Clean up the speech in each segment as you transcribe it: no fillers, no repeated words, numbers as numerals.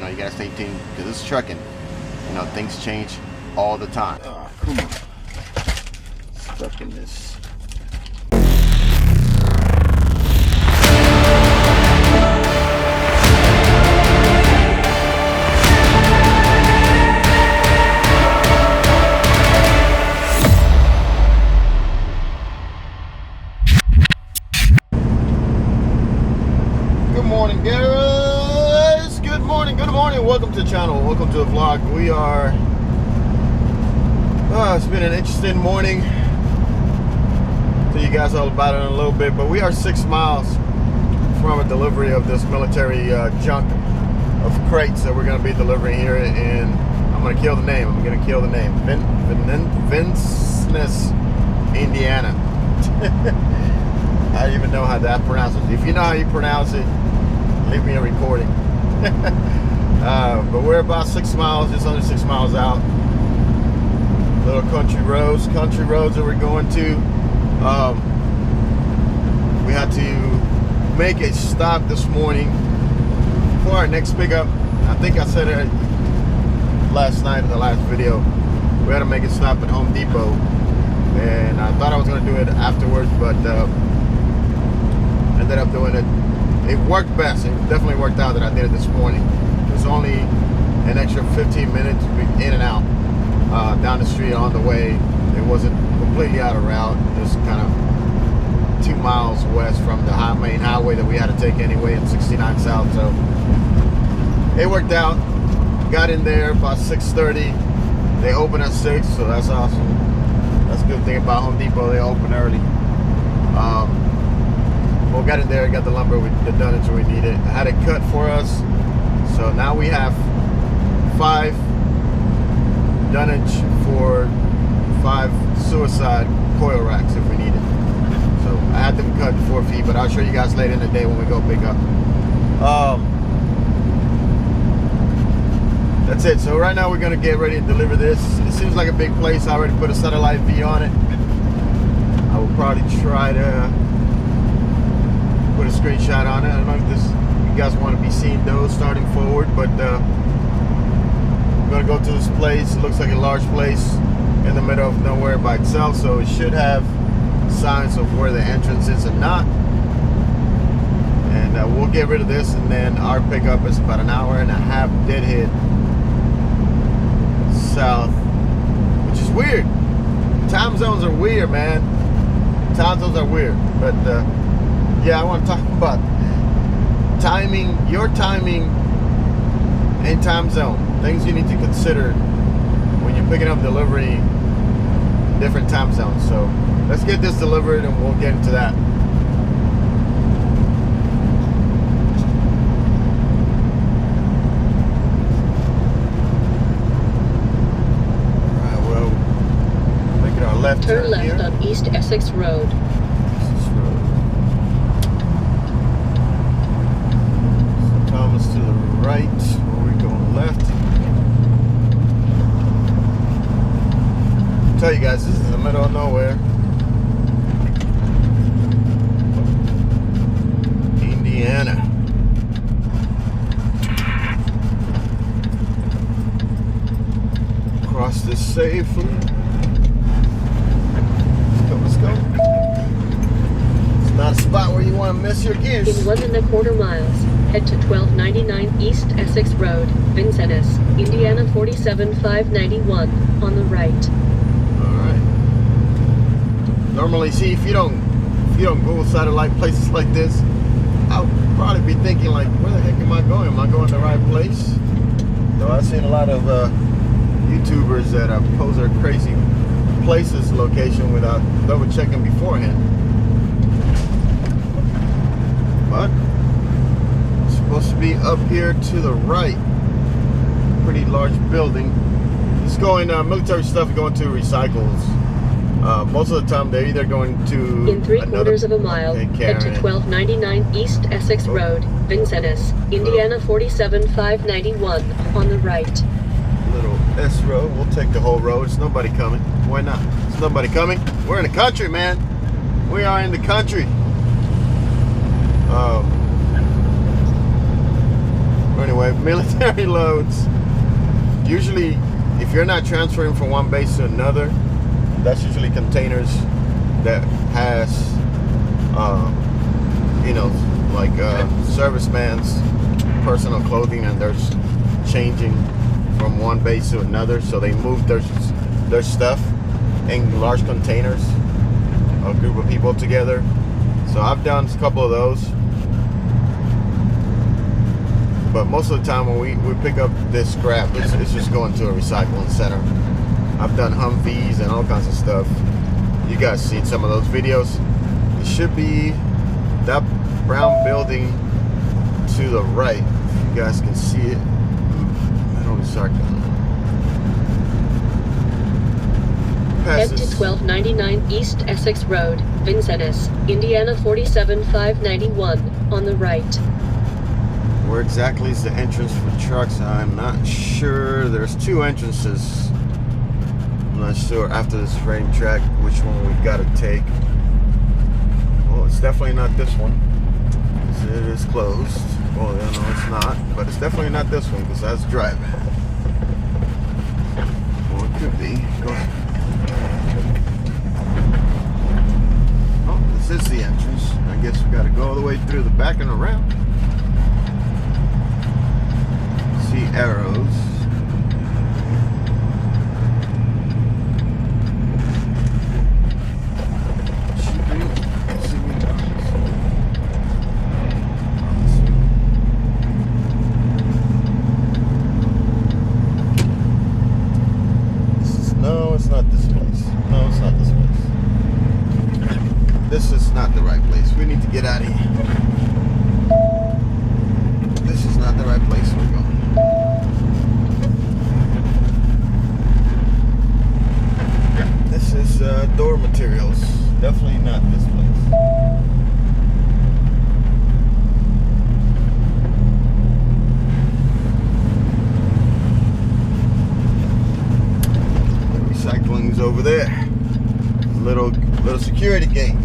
you know, you gotta stay tuned because it's trucking. You know, things change all the time. Oh, come on. Stuck in this. Good morning, guys. Good morning. Welcome to the channel. Welcome to the vlog. We are it's been an interesting morning. Tell you guys all about it in a little bit, but we are 6 miles from a delivery of this military junk of crates that we're going to be delivering here in, I'm going to kill the name, Vincennes, Indiana. I don't even know how that pronounces it. If you know how you pronounce it, leave me a recording. But we're about 6 miles, just under 6 miles out. Little country roads that we're going to. We had to make a stop this morning for our next pickup. I think I said it last night in the last video. We had to make a stop at Home Depot, and I thought I was going to do it afterwards, but ended up doing it. It worked best. It definitely worked out that I did it this morning. It was only an extra 15 minutes in and out down the street on the way. It wasn't completely out of route, just kind of 2 miles west from the main highway that we had to take anyway in 69 South. So it worked out. Got in there about 6:30. They open at 6, so that's awesome. That's a good thing about Home Depot. They open early. Well, got in there, got the lumber, the dunnage we needed. I had it cut for us, so now we have 5 dunnage for 5 suicide coil racks if we need it. So I had them cut 4 feet, but I'll show you guys later in the day when we go pick up. That's it. So right now we're gonna get ready to deliver this. It seems like a big place. I already put a satellite view on it. I will probably try to put a screenshot on it. I don't know if you guys want to be seeing those starting forward, but I'm gonna go to this place. It looks like a large place in the middle of nowhere by itself, so it should have signs of where the entrance is or not. And we'll get rid of this, and then our pickup is about an hour and a half deadhead south, which is weird. Time zones are weird, man. Time zones are weird, but yeah, I want to talk about timing, your timing and time zone. Things you need to consider when you're picking up delivery in different time zones. So let's get this delivered and we'll get into that. Alright, well, making our left turn left here. On East Essex Road. Thomas to the right, or we're going left. I'll tell you guys, this is the middle of nowhere. Indiana. Cross this safely. Let's go. It's not a spot where you want to miss your gears. In 1¼ miles, head to 1299 East Essex Road, Vincennes, Indiana 47591 on the right. Alright. Normally, see, if you don't Google satellite places like this, I'll probably be thinking like, where the heck am I going? Am I going to the right place? So I've seen a lot of YouTubers that post their crazy places location without double checking beforehand. But it's supposed to be up here to the right. Pretty large building. It's going military stuff going to recycles. Most of the time they're either going to in 3/4 mile, head to 1299 East Essex Road, Vincennes, Indiana 47591 on the right. Little S road. We'll take the whole road. It's nobody coming. Why not? It's nobody coming. We're in the country, man. We are in the country. Anyway, military loads. Usually, if you're not transferring from one base to another, that's usually containers that has, you know, like serviceman's personal clothing, and they're changing from one base to another. So they move their stuff in large containers, a group of people together. So I've done a couple of those. But most of the time when we pick up this scrap, it's just going to a recycling center. I've done Humvees and all kinds of stuff. You guys seen some of those videos. It should be that brown building to the right. If you guys can see it. Metal recycling. Head to 1299 East Essex Road, Vincennes, Indiana 47591, on the right. Where exactly is the entrance for trucks? I'm not sure. There's two entrances. I'm not sure after this frame track which one we've got to take. Well, it's definitely not this one. It is closed. Well, no, it's not. But it's definitely not this one because that's driving. Well, it could be. Oh, this is the entrance. I guess we got to go all the way through the back and around. See arrows. No, it's not this place. No, it's not this place. This is not the right place. We need to get out of here. This is not the right place we're going. This is door materials. Definitely not this place. The recycling's over there. Little security gate.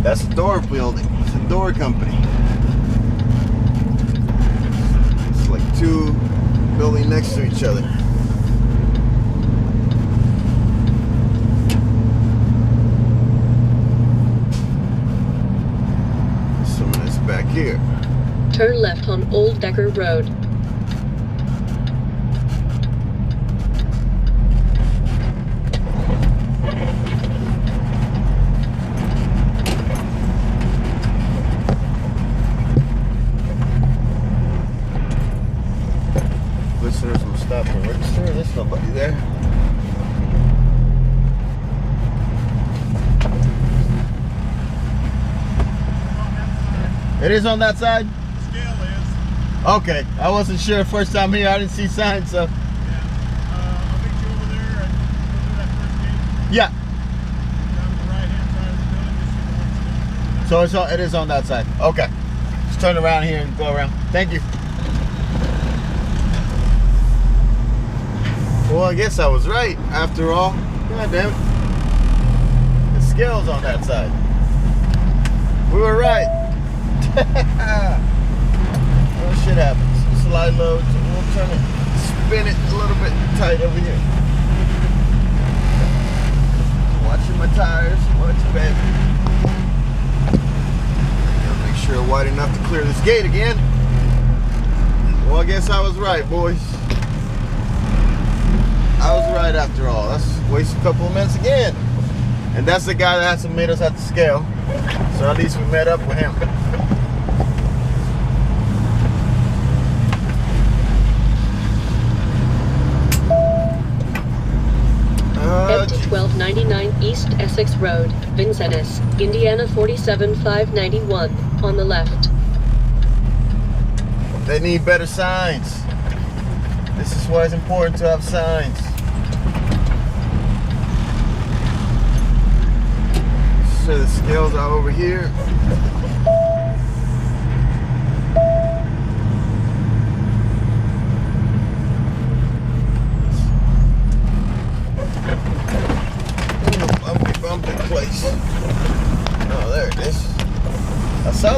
That's a door building. It's a door company. It's like two buildings next to each other. Some of this back here. Turn left on Old Decker Road. Listeners will stop and register. There's nobody there. It is on that side? Scale is. Okay. I wasn't sure first time here. I didn't see signs, so. Yeah. I'll meet you over there and go through that first gate. Yeah. Down to the right-hand side of the building, you see the one. So it is on that side. Okay. Just turn around here and go around. Thank you. Well, I guess I was right after all. God damn it. The scale's on that side. We were right. Well, shit happens. Slide loads. We'll turn it, spin it a little bit tight over here. Watching my tires. Watch it, baby. Gotta make sure I'm wide enough to clear this gate again. Well, I guess I was right, boys. I was right after all. Let's waste a couple of minutes again. And that's the guy that has to meet us at the scale. So at least we met up with him. Head to 1299 East Essex Road, Vincennes, Indiana 47591, on the left. They need better signs. This is why it's important to have signs. So the scales are over here. Bumpy place. Oh, there it is. I saw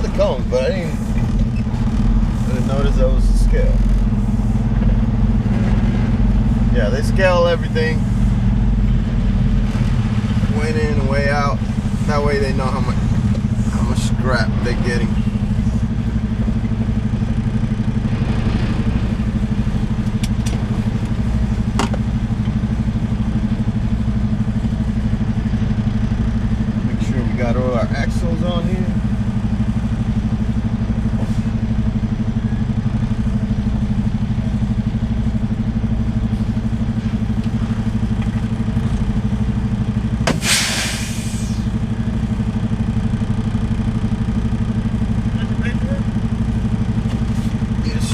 they scale everything, way in and way out. That way they know how much scrap they're getting. Make sure we got all our axles on here.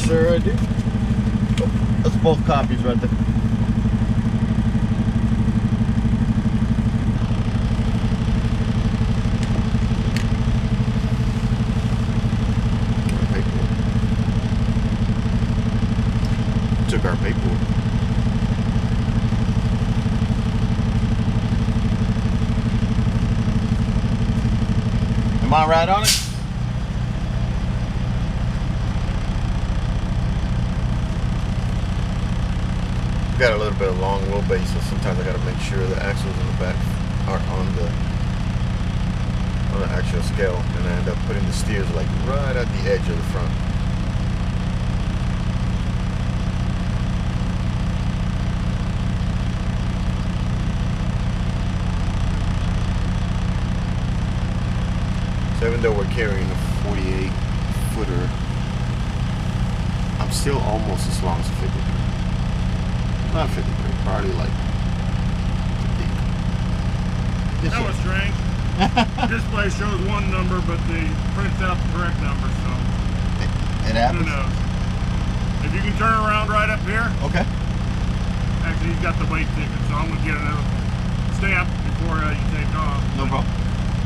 Sure I do. Oh, that's both copies right there. Took our paperwork. Am I right on it? Got a little bit of long wheelbase, so sometimes I got to make sure the axles in the back are on the actual scale, and I end up putting the steers like right at the edge of the front. So even though we're carrying a 48 footer, I'm still almost as long as a 53. Not 53, probably like 50. That was strange. Display shows one number, but they prints out the correct number, so. It happens? Who knows? If you can turn around right up here. Okay. Actually, he's got the weight ticket, so I'm going to get another stamp before you take off. No problem.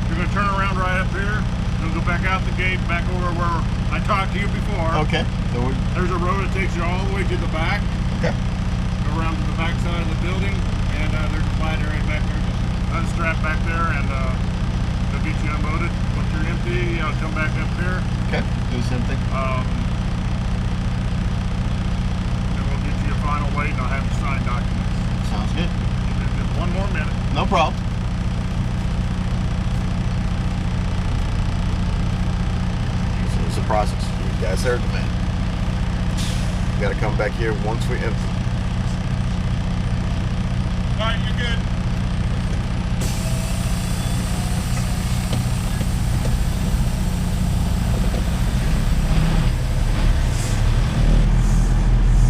You're going to turn around right up here. You're going to go back out the gate, back over where I talked to you before. Okay. So there's a road that takes you all the way to the back. Okay. Around to the back side of the building, and there's a ladder right back there. Unstrap back there, and they'll get you unloaded. Once you're empty, I'll come back up here. Okay, do the same thing. Then we'll get you a final weight, and I'll have you sign documents. Sounds good. Just one more minute. No problem. So it's a process. You guys heard the man. You gotta come back here once we empty. Alright, you're good.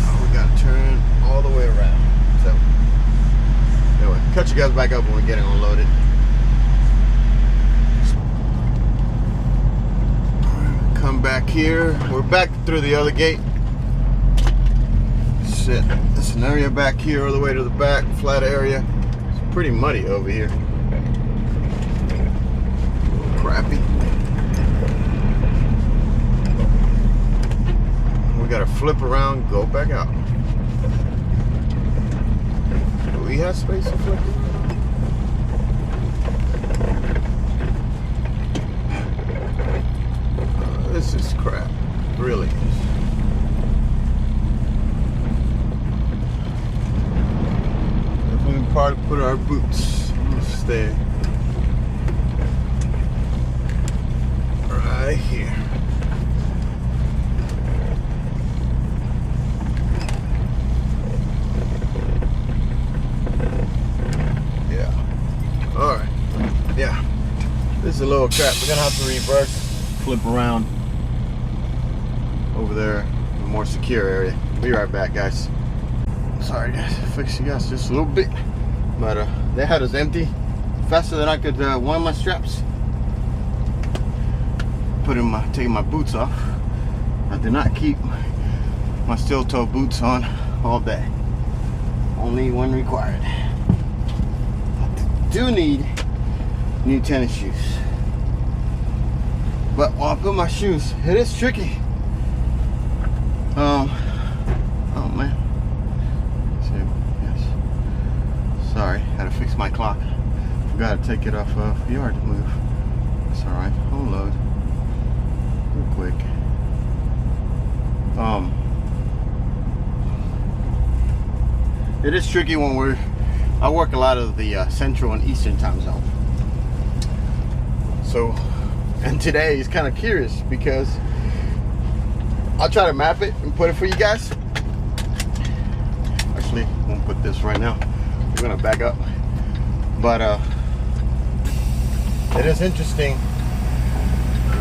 Oh, we gotta turn all the way around. So, anyway, cut you guys back up when we get it unloaded. Come back here. We're back through the other gate. Shit, there's an area back here all the way to the back, flat area. It's pretty muddy over here. A little crappy. We gotta flip around, go back out. Do we have space to flip around? This is crap, really. Part to put our boots. We'll stay right here. Yeah. All right. Yeah. This is a little crap. We're gonna have to reverse, flip around over there, a more secure area. Be right back, guys. Sorry, guys. Fix you guys just a little bit. But they had us empty faster than I could wind my straps. Taking my boots off. I did not keep my steel toe boots on all day. Only when required. I do need new tennis shoes. But while I put my shoes, it is tricky. Oh man. Sorry, had to fix my clock. Forgot to take it off yard to move. It's alright, I'll load. Real quick. It is tricky when I work a lot of the Central and Eastern time zone. So, and today is kind of curious because I'll try to map it and put it for you guys. Actually, I won't put this right now. We're gonna back up. But it is interesting.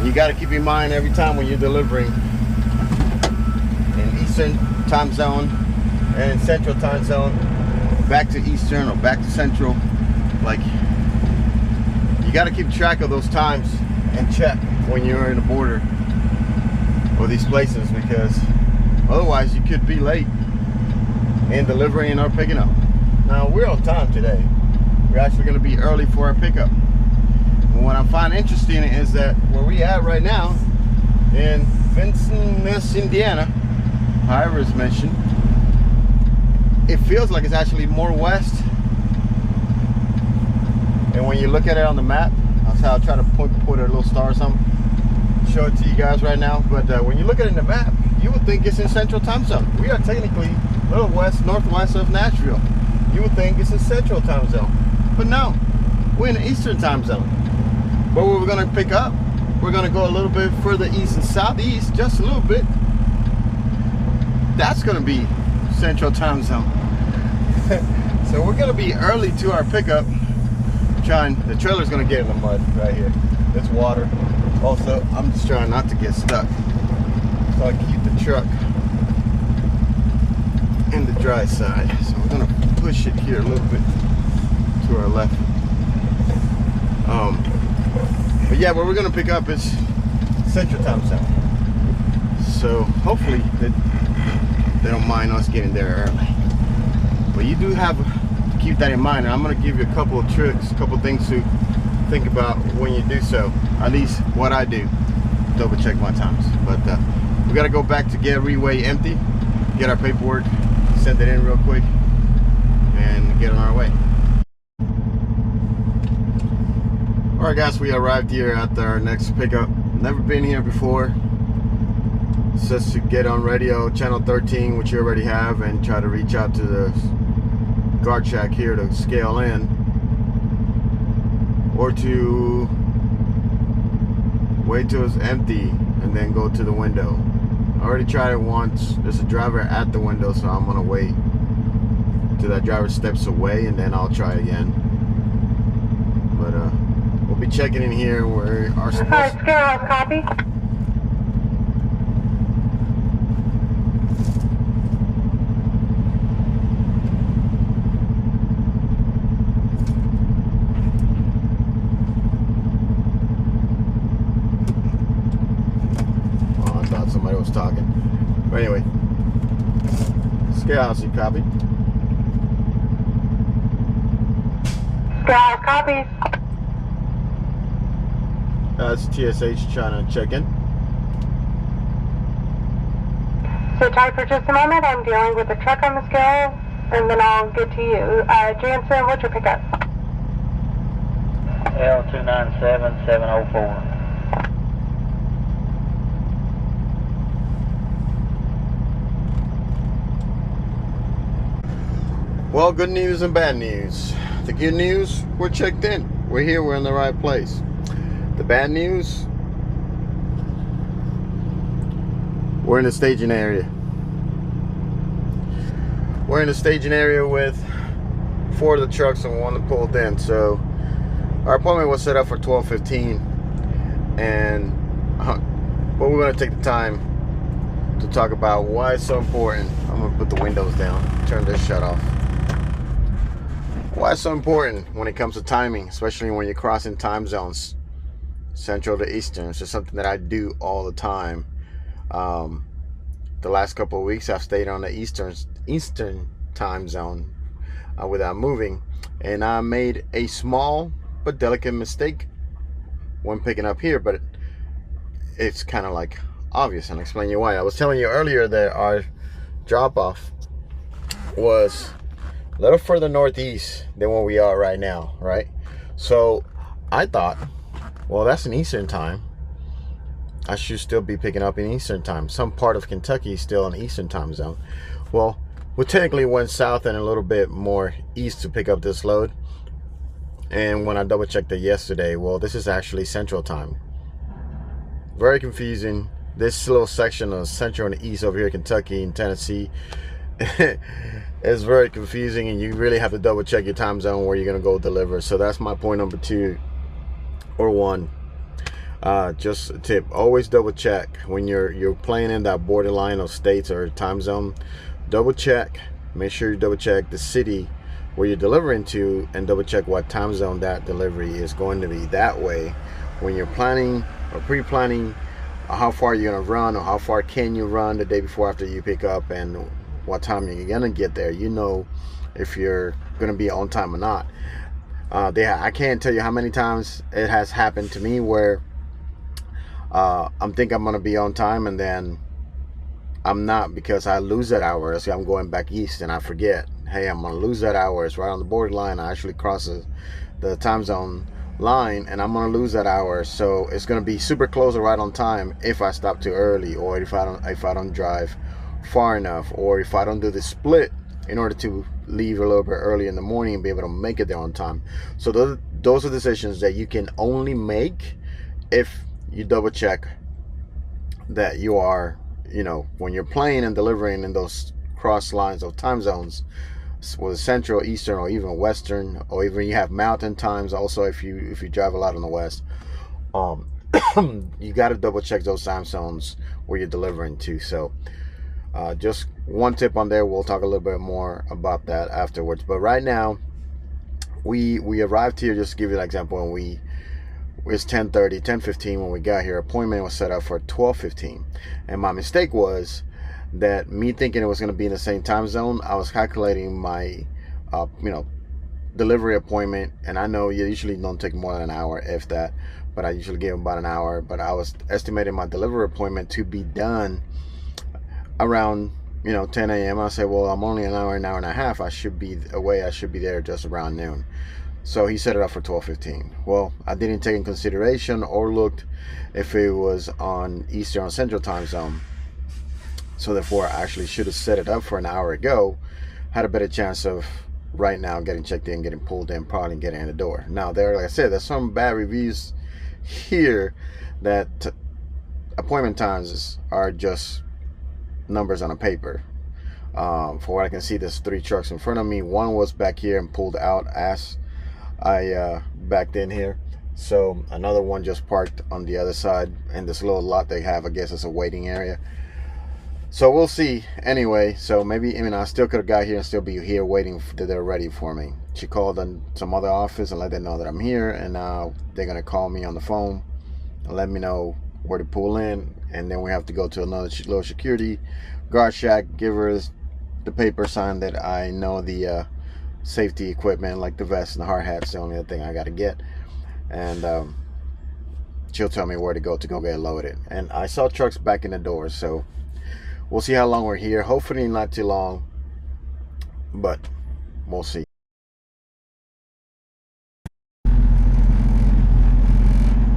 You got to keep in mind every time when you're delivering in Eastern time zone and Central time zone, back to Eastern or back to Central, like, you got to keep track of those times and check when you're in the border or these places, because otherwise you could be late in delivering or picking up. Now we're on time today. We're actually going to be early for our pickup. And what I find interesting is that where we at right now in Vincennes, Indiana, however it's mentioned, it feels like it's actually more west. And when you look at it on the map, that's how I try to put a little star or something, show it to you guys right now. But when you look at it in the map, you would think it's in Central time zone. We are technically a little northwest of Nashville. You would think it's in Central time zone, but no, we're in the Eastern time zone. But what we're going to pick up, we're going to go a little bit further east and southeast, just a little bit. That's going to be Central time zone. So we're going to be early to our pickup. The trailer's going to get in the mud right here. There's water. Also, I'm just trying not to get stuck, so I can keep the truck in the dry side. So we're going to push it here a little bit to our left. But yeah, what we're going to pick up is Central time zone. So hopefully they don't mind us getting there early. But you do have to keep that in mind. And I'm going to give you a couple of tricks, a couple of things to think about when you do so. At least what I do, double check my times. But we got to go back to get Reweigh empty, get our paperwork, send it in real quick, and get on our way. Alright guys, we arrived here at our next pickup. Never been here before. It's just to get on radio channel 13, which you already have, and try to reach out to the guard shack here to scale in, or to wait till it's empty and then go to the window. I already tried it once. There's a driver at the window, so I'm gonna wait till that driver steps away and then I'll try again. But we'll be checking in here where our supposed. Copy. Oh, I thought somebody was talking. But anyway, Scale, you copy? Scale, copy. That's TSH trying to check in. Sit tight for just a moment. I'm dealing with the truck on the scale, and then I'll get to you. Jansen, what's your pickup? L297704. Well, good news and bad news. The good news, we're checked in. We're here, we're in the right place. The bad news, we're in the staging area. We're in the staging area with 4 of the trucks and 1 that pulled in. So our appointment was set up for 12:15, and but we're going to take the time to talk about why it's so important. I'm going to put the windows down, turn this shut off. Why it's so important when it comes to timing, especially when you're crossing time zones, Central to Eastern. It's just something that I do all the time. The last couple of weeks I've stayed on the Eastern time zone without moving, and I made a small but delicate mistake when picking up here, but it's kind of like obvious, and I'll explain you why. I was telling you earlier that our drop-off was a little further northeast than where we are right now, right? So I thought, well, that's an Eastern time. I should still be picking up in Eastern time. Some part of Kentucky is still in Eastern time zone. Well, we technically went south and a little bit more east to pick up this load. And when I double checked it yesterday, well, this is actually Central Time. Very confusing. This little section of Central and East over here, Kentucky and Tennessee, is very confusing, and you really have to double check your time zone where you're gonna go deliver. So that's my point number 2 or 1. Just a tip: always double check when you're playing in that borderline of states or time zone. Double check. Make sure you double check the city where you're delivering to, and double check what time zone that delivery is going to be. That way, when you're planning or pre-planning how far you're gonna run or how far can you run the day before after you pick up and what time you're gonna get there, you know if you're gonna be on time or not. I can't tell you how many times it has happened to me where I'm thinking I'm gonna be on time and then I'm not, because I lose that hour. See, I'm going back east and I forget, hey, I'm gonna lose that hour. It's right on the borderline. I actually cross the time zone line and I'm gonna lose that hour. So it's gonna be super close or right on time if I stop too early, or if I don't drive far enough, or if I don't do the split in order to leave a little bit early in the morning and be able to make it there on time. So those are decisions that you can only make if you double check that you are, when you're playing and delivering in those cross lines of time zones, with Central, Eastern, or even Western, or even you have Mountain times also if you drive a lot on the West. You got to double check those time zones where you're delivering to. So just one tip on there. We'll talk a little bit more about that afterwards. But right now, we arrived here. Just to give you an example, and it's 10:15 when we got here. Appointment was set up for 12:15, and my mistake was that me thinking it was going to be in the same time zone. I was calculating my delivery appointment, and I know you usually don't take more than an hour, if that, but I usually give them about an hour. But I was estimating my delivery appointment to be done around 10 a.m. I said, well, I'm only an hour and a half. I should be away. I should be there just around noon. So he set it up for 12:15. Well, I didn't take in consideration or looked if it was on Eastern or Central time zone. So therefore, I actually should have set it up for an hour ago. Had a better chance of right now getting checked in, getting pulled in, probably getting in the door. Now, like I said, there's some bad reviews here that appointment times are just numbers on a paper. For what I can see, there's 3 trucks in front of me. One was back here and pulled out as I backed in here. So another one just parked on the other side in this little lot they have. I guess it's a waiting area. So we'll see. Anyway, so maybe, I still could have got here and still be here waiting that they're ready for me. She called on some other office and let them know that I'm here, and now they're gonna call me on the phone and let me know where to pull in, and then we have to go to another little security guard shack, give her the paper, sign that I know the safety equipment like the vest and the hard hat's the only other thing I got to get, and she'll tell me where to go get loaded. And I saw trucks back in the doors, so we'll see how long we're here. Hopefully not too long, but we'll see.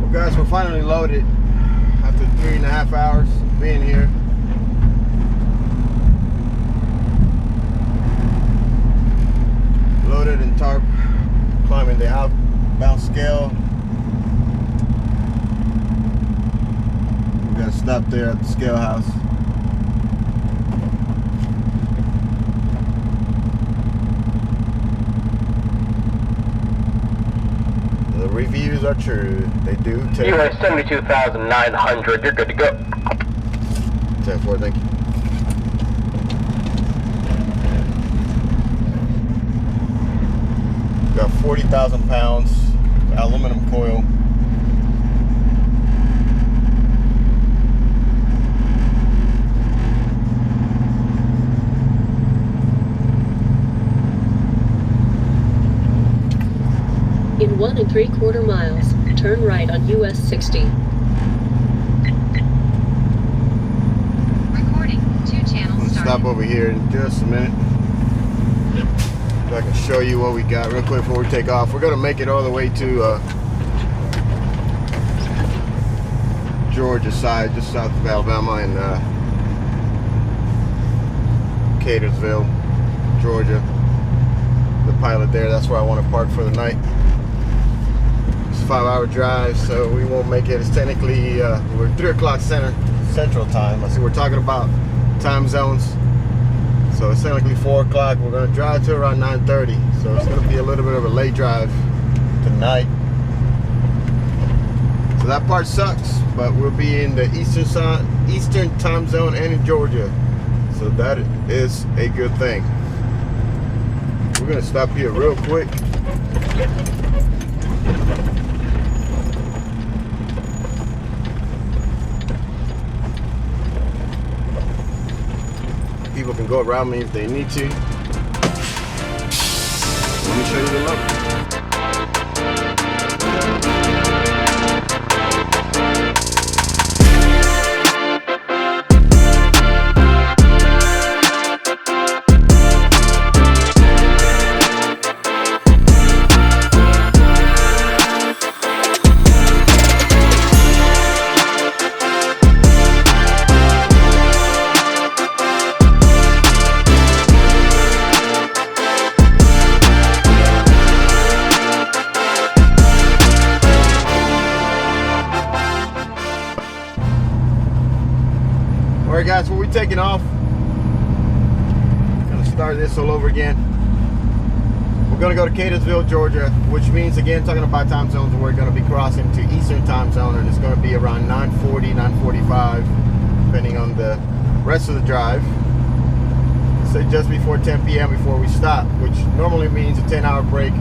Well, guys, we're finally loaded after 3.5 hours being here. Loaded and tarp, climbing the outbound scale. We got to stop there at the scale house. The reviews are true. They do take. You have 72,900. You're good to go. 10-4, thank you. Got 40,000 pounds aluminum coil. In 1 3/4 miles, turn right on US 60. Recording 2 channels Let's started. stop over here in just a minute. So I can show you what we got real quick before we take off. We're gonna make it all the way to Georgia side, just south of Alabama, and Catersville. Georgia. The pilot there, that's where I want to park for the night. It's a 5-hour drive, so we won't make it. It's technically, we're 3 o'clock Central Time. I see we're talking about time zones. So it's technically 4 o'clock. We're going to drive to around 9:30. So it's going to be a little bit of a late drive tonight. So that part sucks, but we'll be in the Eastern time zone and in Georgia. So that is a good thing. We're going to stop here real quick. People can go around me if they need to. Let me show you the look. Alright guys, well, we're taking off. Gonna start this all over again. We're gonna go to Catonsville, Georgia, which means, again, talking about time zones, we're gonna be crossing to Eastern time zone, and it's gonna be around 9:40, 9:45, depending on the rest of the drive. Say just before 10 p.m. before we stop, which normally means a 10-hour break.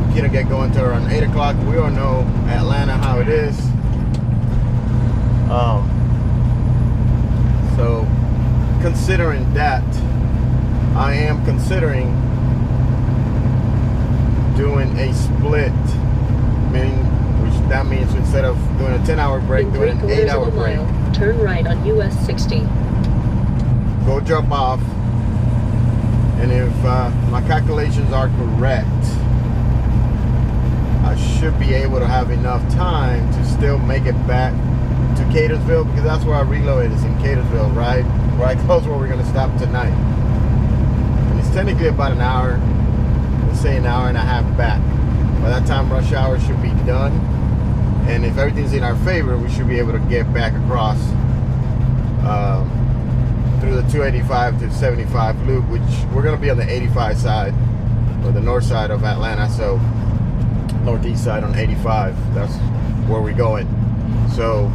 We're gonna get going to around 8 o'clock. We all know Atlanta how it is. So, considering that, I am considering doing a split, that means instead of doing a 10-hour break, doing an 8-hour break. Turn right on US 60. Go drop off, and if my calculations are correct, I should be able to have enough time to still make it back to Catonsville, because that's where I reloaded. It's in Catonsville, right close where we're going to stop tonight. And it's technically about an hour, let's say an hour and a half back. By that time, rush hour should be done, and if everything's in our favor, we should be able to get back across through the 285 to 75 loop, which we're going to be on the 85 side, or the north side of Atlanta, so northeast side on 85. That's where we're going. So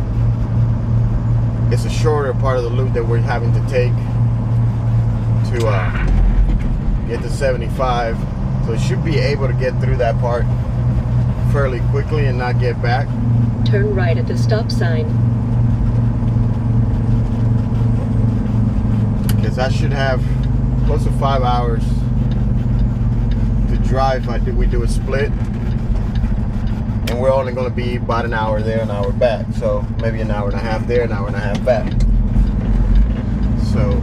it's a shorter part of the loop that we're having to take to get to 75. So it should be able to get through that part fairly quickly and not get back. Turn right at the stop sign. Because I should have close to 5 hours to drive if we do a split. And we're only going to be about an hour there, an hour back. So maybe an hour and a half there, an hour and a half back. So,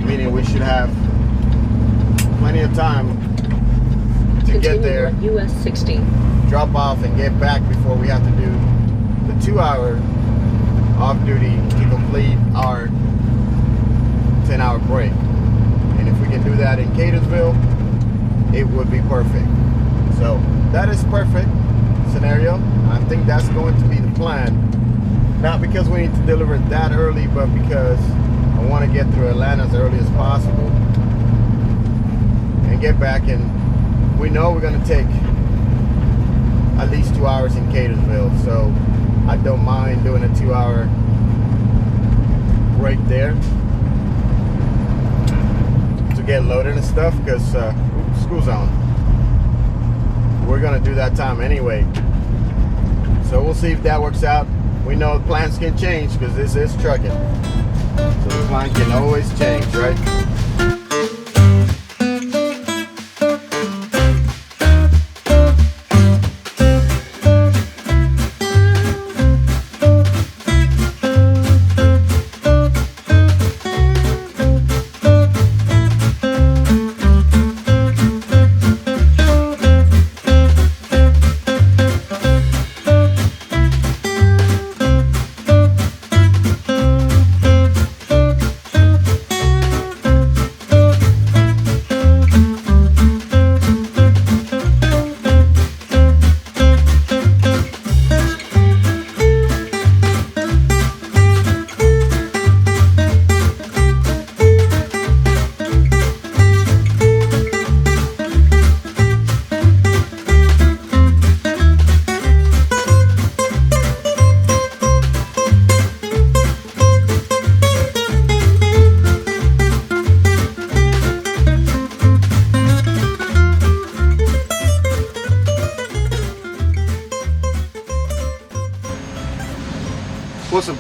meaning we should have plenty of time to get there, US 60. drop off, and get back before we have to do the 2-hour off duty to complete our 10-hour break. And if we can do that in Catonsville, it would be perfect. So that is perfect scenario. I think that's going to be the plan. Not because we need to deliver that early, but because I want to get through Atlanta as early as possible and get back. And we know we're going to take at least 2 hours in Catonsville, so I don't mind doing a 2-hour break there to get loaded and stuff, because school zone, we're gonna do that time anyway. So we'll see if that works out. We know plans can change because this is trucking, so the plan can always change, right?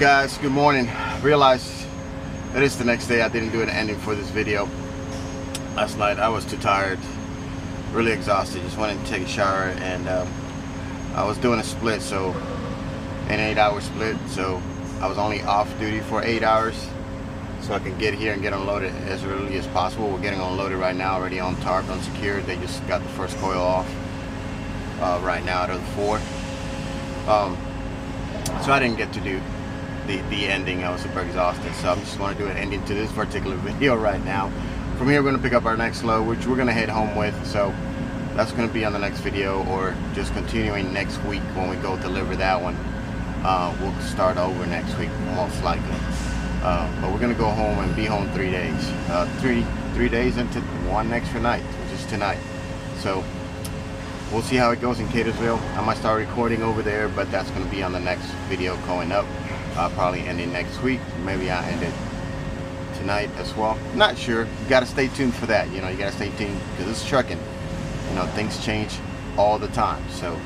guys? Good morning. Realized it is the next day. I didn't do an ending for this video. Last night I was too tired, really exhausted. Just wanted to take a shower, and I was doing a split, so an 8-hour split. So I was only off duty for 8 hours, so I can get here and get unloaded as early as possible. We're getting unloaded right now, already on tarp, unsecured. They just got the first coil off right now out of the 4. So I didn't get to do the ending. I was super exhausted, so I'm just going to do an ending to this particular video right now. From here, we're going to pick up our next load, which we're going to head home with. So that's going to be on the next video, or just continuing next week when we go deliver that one. We'll start over next week, most likely. But we're going to go home and be home 3 days. Three days into one extra night, which is tonight. So we'll see how it goes in Catersville. I might start recording over there, but that's going to be on the next video going up. Probably ending next week. Maybe I end it tonight as well. Not sure. You got to stay tuned for that. You know, you got to stay tuned because it's trucking. You know, things change all the time. So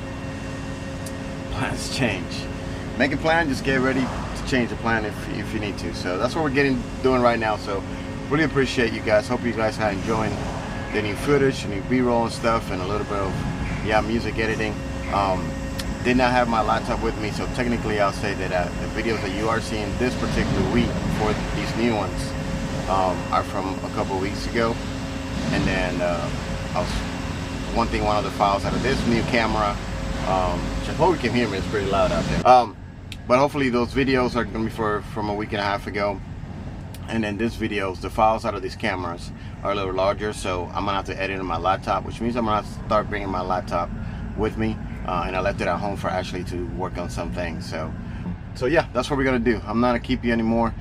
plans change. Make a plan. Just get ready to change the plan if you need to. So that's what we're doing right now. So really appreciate you guys. Hope you guys are enjoying the new footage, new B-roll and stuff, and a little bit of music editing. Did not have my laptop with me, so technically I'll say that the videos that you are seeing this particular week for these new ones are from a couple weeks ago. And then one of the files out of this new camera, which I hope you can hear me, it's pretty loud out there. But hopefully those videos are going to be from a week and a half ago. And then this videos, the files out of these cameras are a little larger, so I'm going to have to edit on my laptop, which means I'm going to have to start bringing my laptop with me. And I left it at home for Ashley to work on some things. So yeah, that's what we're gonna do. I'm not gonna keep you anymore.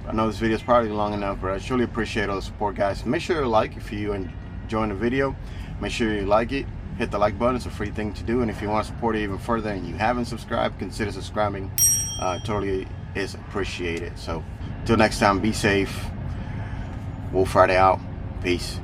I know this video is probably long enough, but I surely appreciate all the support, guys. Make sure you like if you enjoying the video. Make sure you like it. Hit the like button. It's a free thing to do. And if you want to support it even further and you haven't subscribed, consider subscribing. Totally is appreciated. So till next time, be safe. Wolf Friday out. Peace.